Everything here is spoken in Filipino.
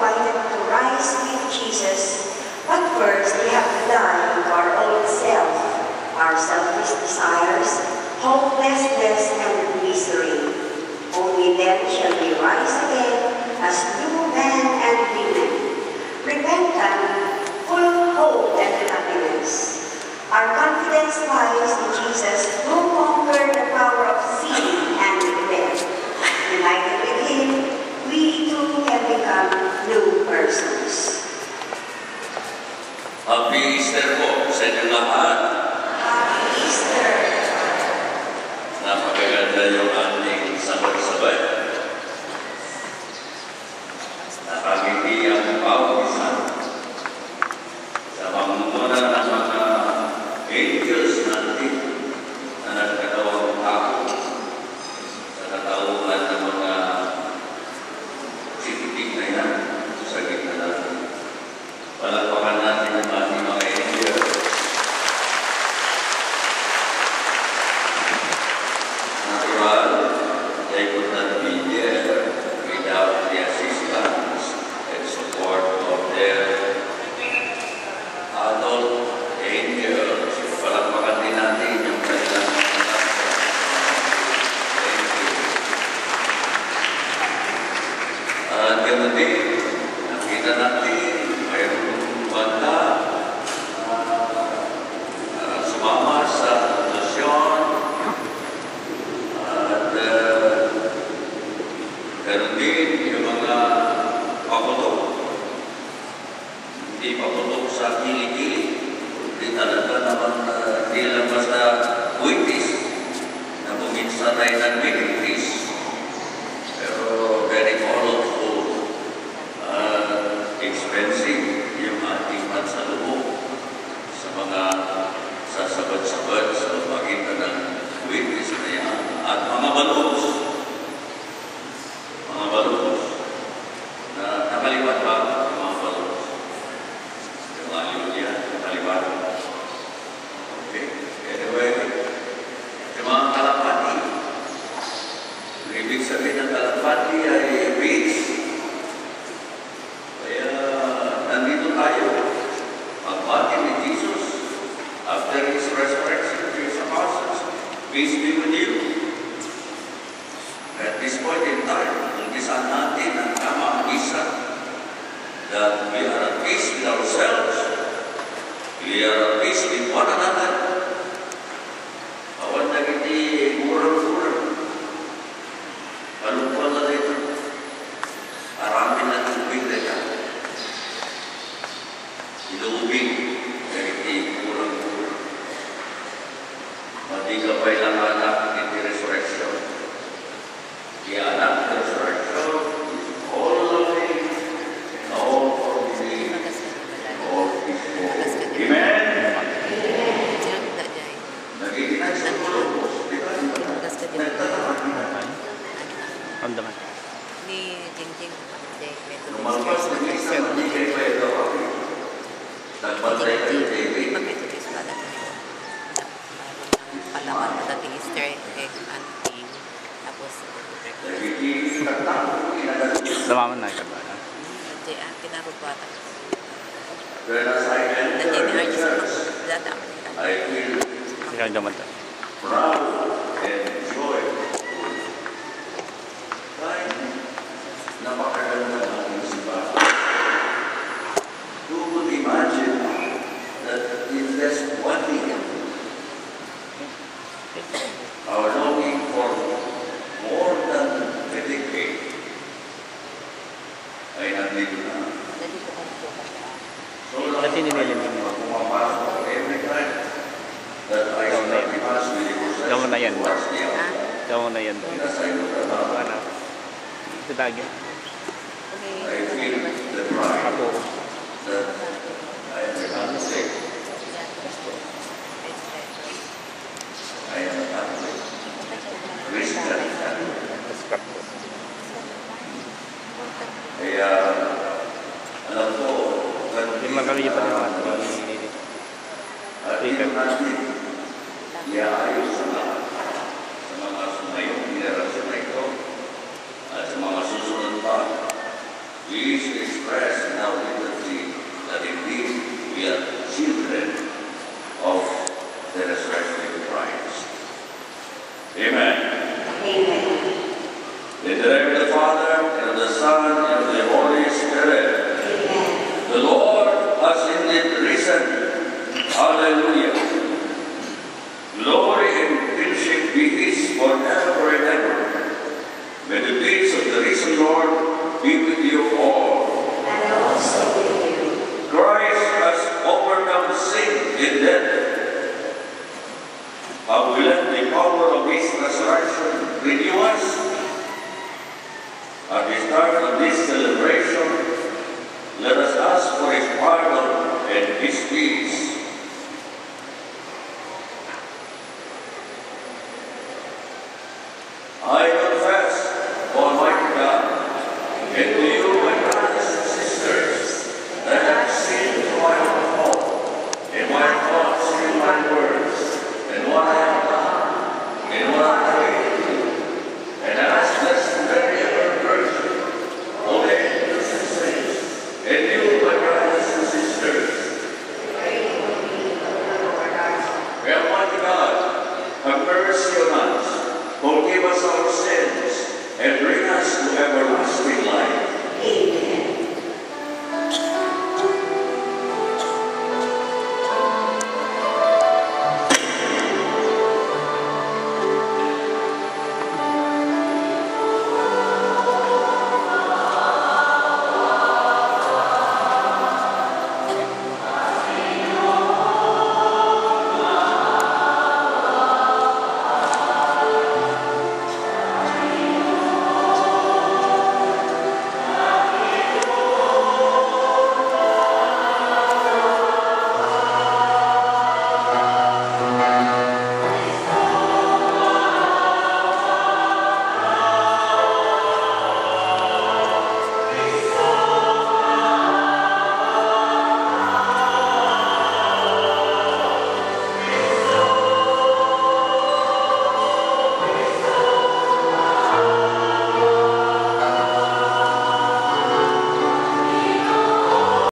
appointed to rise with Jesus, but first we have to die to our old self, our selfish desires, hopelessness, and misery. Only then shall we rise again as new men and women, repentant, full of hope and happiness. Our confidence lies in Jesus, who conquered the power of sin and death. United with Him, we too can become new persons. Happy Easter po sa inyong lahat. Happy Easter! Napakaganda yung ating sabay-sabay. Nakangiti ang bawat isa sa pamumuno ng mga angels natin na nagkatawang tao sa katauhan ng mga sititig na yan sa gitna natin. Palakpakan natin ang ating mga angels. Natural, they could not be there without the assistance and support of their adult angels. Palakpakan din natin yung kanilang at ganoon din, nakita natin mayroong banda sumama sa nasyon at ganoon din yung mga paputok. Hindi paputok sa kilikili. Hindi talaga naman hindi lang basta buwitis na buminsanay ng buwitis. Pero very colorful, expensive yung ating pansalubong sa mga sasabad-sabad sa pagitan ng buwitis na yan. At mga balos na nakaliwat ba ang mga balos? Yung hallelujah, nakaliwat. Okay, anyway, yung mga kalapati, ang ibig sabihin ng kalapati ay peace. Kaya nandito tayo, pagbati ni Jesus after His resurrection to His apostles, peace be with you. At this point in time, umpisahan natin ang kamakisan that we are at peace with ourselves, we are at peace with one another. Awan na kiti murang-murang. Palungkol na dito. Aramin na tubig na yan. Ilubig na kiti murang-murang. Matigapay lang anak kiti resurrection. Di anak resurrection is all loving and all forgiving and all peaceful. Amen? Nagiginan sa tulog. Ramdaman. Ni Jingjing. Lumalabas na isa na di kayo pa ito. Nagpatay kayo David. Magpitulis pala na ito. Palaman na dating Easter egg auntie. Tapos, Damaman na ikaw ba? Jay, pinapagpata. When as I enter the church, I feel Ikaw yung daman to. proud and joyful. Kahit napakaganda ng ating simbahan. Who would imagine that in just 1 year, our longing for more than a decade ay nandito na. So lang Dati nililimim mo. pumapasok every time that I start the mass with the procession Daw na yan. towards the altar. Daw na yan. Nasa ilo na Ano? Ito tagi. I feel the pride Ako. that I am a Catholic. I am a Catholic. Christian Catholic. Respect ko. Kaya alam ko, Hindi makakalipan naman. at dito natin iaayos sa lahat sa mga sumayong henerasyon na ito at sa mga susunod pa. We wish to express In the name of the Father, and of the Son, and of the Holy Spirit. Amen. The Lord has indeed risen. Hallelujah. Glory and kingship be His forever and ever. May the peace of the risen Lord be with you all. And also with you. Christ has overcome sin and death. How will let the power of His resurrection renew us? At the start of this celebration, let us ask for His pardon and His peace.